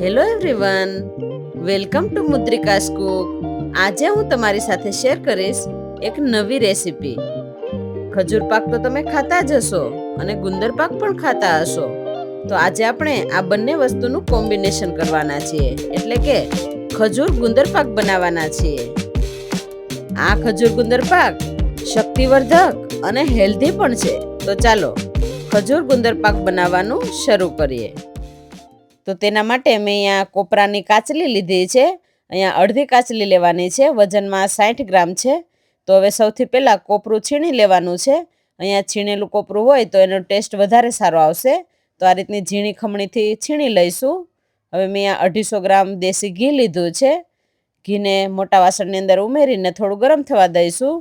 Hello everyone, welcome to Mudrika's cook. આજે હું તમારી સાથે શેર કરીશ એક નવી રેસીપી. ખજૂર પાક તો તમે ખાતા જ હશો અને ગુંદર પાક પણ ખાતા હશો. તો આજે આપણે આ બંને વસ્તુનું કોમ્બિનેશન કરવાના છીએ, એટલે કે ખજૂર ગુંદર પાક બનાવવાના છીએ. આ ખજૂર ગુંદર પાક શક્તિવર્ધક અને હેલ્ધી પણ છે. તો ચાલો ખજૂર ગુંદર પાક બનાવવાનું શરૂ કરીએ. તો તેના માટે મેં અહીંયા કોપરાની કાચલી લીધી છે. અહીંયા અડધી કાચલી લેવાની છે, વજનમાં 60 ગ્રામ છે. તો હવે સૌથી પહેલાં કોપરું છીણી લેવાનું છે. અહીંયા છીણેલું કોપરું હોય તો એનો ટેસ્ટ વધારે સારો આવશે. તો આ રીતની ઝીણી ખમણીથી છીણી લઈશું. હવે મેં અહીંયા 250 ગ્રામ દેશી ઘી લીધું છે. ઘીને મોટા વાસણની અંદર ઉમેરીને થોડું ગરમ થવા દઈશું.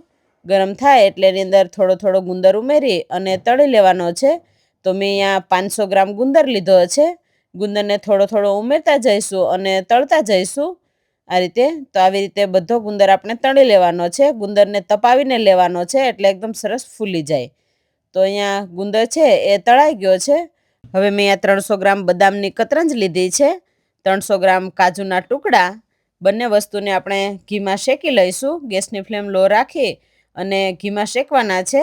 ગરમ થાય એટલે એની અંદર થોડો ગુંદર ઉમેરી અને તળી લેવાનો છે. તો મેં અહીંયા 500 ગ્રામ ગુંદર લીધો છે. ગુંદરને થોડો ઉમેરતા જઈશું અને તળતા જઈશું આ રીતે. તો આવી રીતે બધો ગુંદર આપણે તળી લેવાનો છે. ગુંદરને તપાવીને લેવાનો છે એટલે એકદમ સરસ ફૂલી જાય. તો અહીંયા ગુંદર છે એ તળાઈ ગયો છે. હવે મેં અહીંયા 300 ગ્રામ બદામની કતરંજ લીધી છે, 300 ગ્રામ કાજુના ટુકડા. બંને વસ્તુને આપણે ઘીમાં શેકી લઈશું. ગેસની ફ્લેમ લો રાખી અને ઘીમાં શેકવાના છે,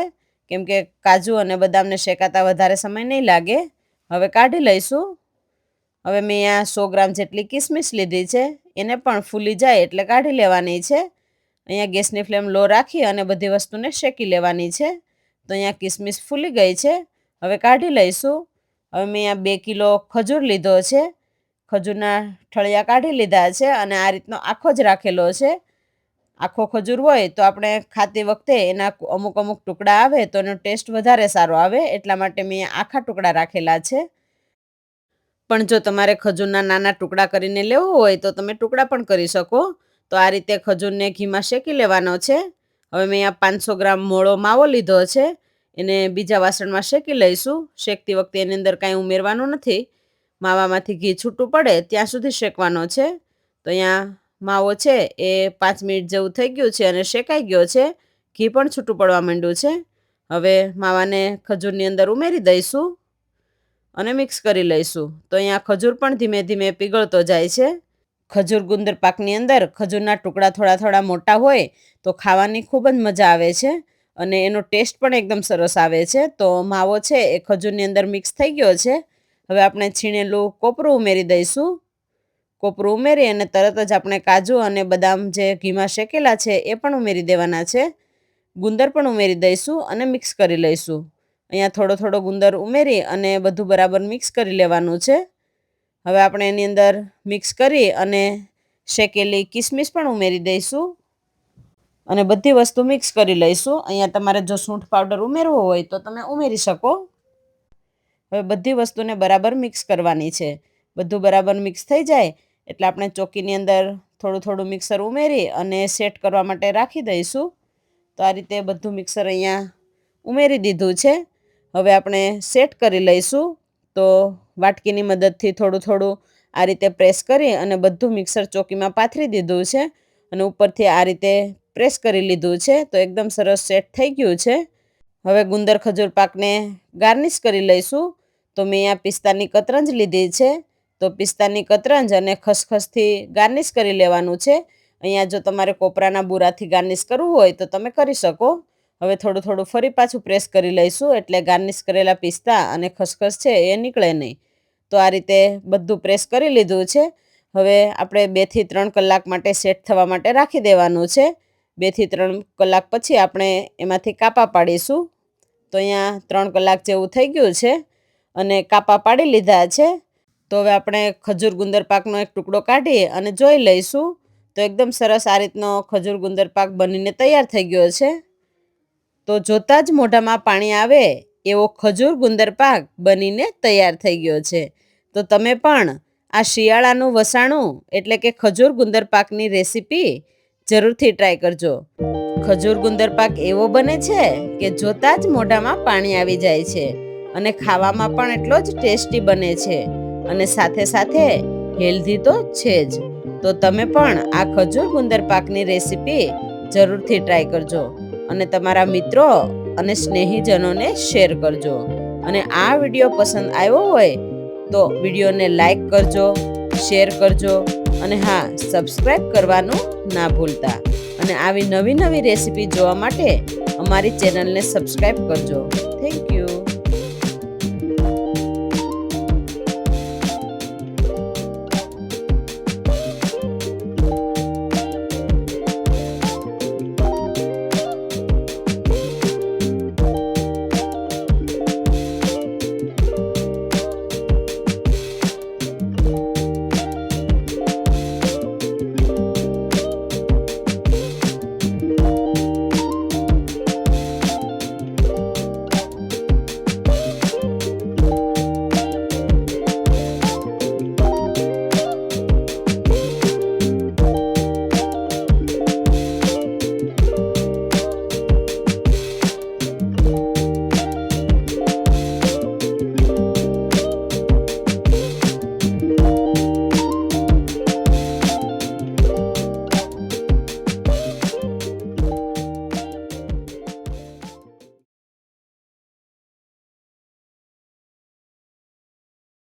કેમ કે કાજુ અને બદામને શેકાતા વધારે સમય નહીં લાગે. હવે કાઢી લઈશું. હવે મેં અહીંયા 100 ગ્રામ જેટલી કિસમિસ લીધી છે, એને પણ ફૂલી જાય એટલે કાઢી લેવાની છે. અહીંયા ગેસની ફ્લેમ લો રાખી અને બધી વસ્તુને શેકી લેવાની છે. તો અહીંયા કિસમિસ ફૂલી ગઈ છે, હવે કાઢી લઈશું. હવે મેં અહીંયા 2 કિલો ખજૂર લીધો છે. ખજૂરના ઠળિયા કાઢી લીધા છે અને આ રીતનો આખો જ રાખેલો છે. આખો ખજૂર હોય તો આપણે ખાતી વખતે એના અમુક ટુકડા આવે તો એનો ટેસ્ટ વધારે સારો આવે, એટલા માટે મેં આખા ટુકડા રાખેલા છે. પણ જો તમારે ખજૂરના નાના ટુકડા કરીને લેવું હોય તો તમે ટુકડા પણ કરી શકો. તો આ રીતે ખજૂરને ઘીમાં શેકી લેવાનો છે. હવે મેં આ 500 ગ્રામ મોળો માવો લીધો છે, એને બીજા વાસણમાં શેકી લઈશું. શેકતી વખતે એની અંદર કાંઈ ઉમેરવાનું નથી. માવામાંથી ઘી છૂટું પડે ત્યાં સુધી શેકવાનો છે. તો અહીંયા માવો છે એ 5 મિનિટ જેવું થઈ ગયું છે અને શેકાઈ ગયો છે. ઘી પણ છૂટું પડવા માંડ્યું છે. હવે માવાને ખજૂરની અંદર ઉમેરી દઈશું અને મિક્સ કરી લઈશું. તો અહીંયા ખજૂર પણ ધીમે ધીમે પીગળતો જાય છે. ખજૂર ગુંદર પાકની અંદર ખજૂરના ટુકડા થોડા મોટા હોય તો ખાવાની ખૂબ જ મજા આવે છે અને એનો ટેસ્ટ પણ એકદમ સરસ આવે છે. તો માવો છે એ ખજૂરની અંદર મિક્સ થઈ ગયો છે. હવે આપણે છીણેલું કોપરું ઉમેરી દઈશું. કોપરું ઉમેરી અને તરત જ આપણે કાજુ અને બદામ જે ઘીમાં શેકેલા છે એ પણ ઉમેરી દેવાના છે. ગુંદર પણ ઉમેરી દઈશું અને મિક્સ કરી લઈશું. અહીંયા થોડો ગુંદર ઉમેરી અને બધું બરાબર મિક્સ કરી લેવાનું છે. હવે આપણે એની અંદર મિક્સ કરી અને શેકેલી કિસમિસ પણ ઉમેરી દઈશું અને બધી વસ્તુ મિક્સ કરી લઈશું. અહીંયા તમારે જો સૂંઠ પાવડર ઉમેરવો હોય તો તમે ઉમેરી શકો. હવે બધી વસ્તુને બરાબર મિક્સ કરવાની છે. બધું બરાબર મિક્સ થઈ જાય એટલે આપણે ચોકીની અંદર થોડું મિક્સર ઉમેરી અને સેટ કરવા માટે રાખી દઈશું. તો આ રીતે બધું મિક્સર અહીંયા ઉમેરી દીધું છે. હવે આપણે સેટ કરી લઈશું. તો વાટકીની મદદથી થોડું આ રીતે પ્રેસ કરી અને બધું મિક્સર ચોકીમાં પાથરી દીધું છે અને ઉપરથી આ રીતે પ્રેસ કરી લીધું છે. તો એકદમ સરસ સેટ થઈ ગયું છે. હવે ગુંદર ખજૂર પાકને ગાર્નિશ કરી લઈશું. તો મેં અહીંયા પિસ્તાની કતરંજ લીધી છે. તો પિસ્તાની કતરંજ અને ખસખસથી ગાર્નિશ કરી લેવાનું છે. અહીંયા જો તમારે કોપરાના બુરાથી ગાર્નિશ કરવું હોય તો તમે કરી શકો. હવે થોડું ફરી પાછું પ્રેસ કરી લઈશું એટલે ગાર્નિશ કરેલા પિસ્તા અને ખસખસ છે એ નીકળે નહીં. તો આ રીતે બધું પ્રેસ કરી લીધું છે. હવે આપણે 2 થી 3 કલાક માટે સેટ થવા માટે રાખી દેવાનું છે. 2 થી 3 કલાક પછી આપણે એમાંથી કાપા પાડીશું. તો અહીંયા 3 કલાક જેવું થઈ ગયું છે અને કાપા પાડી લીધા છે. તો હવે આપણે ખજૂર ગુંદર પાકનો એક ટુકડો કાઢી અને જોઈ લઈશું. તો એકદમ સરસ આ રીતનો ખજૂર ગુંદર પાક બનીને તૈયાર થઈ ગયો છે. તો જોતાં જ મોઢામાં પાણી આવે એવો ખજૂર ગુંદર પાક બનીને તૈયાર થઈ ગયો છે. તો તમે પણ આ શિયાળાનું વસાણું એટલે કે ખજૂર ગુંદર પાકની રેસીપી જરૂરથી ટ્રાય કરજો. ખજૂર ગુંદર પાક એવો બને છે કે જોતાં જ મોઢામાં પાણી આવી જાય છે અને ખાવામાં પણ એટલો જ ટેસ્ટી બને છે અને સાથે હેલ્ધી તો છે જ. તો તમે પણ આ ખજૂર ગુંદર પાકની રેસીપી જરૂરથી ટ્રાય કરજો અને તમારા મિત્રો અને સ્નેહીજનોને શેર કરજો. અને આ વિડીયો પસંદ આવ્યો હોય તો વિડીયોને લાઈક કરજો, શેર કરજો અને હા, સબસ્ક્રાઈબ કરવાનું ના ભૂલતા. અને આવી નવી નવી રેસીપી જોવા માટે અમારી ચેનલને સબસ્ક્રાઈબ કરજો. Thank you.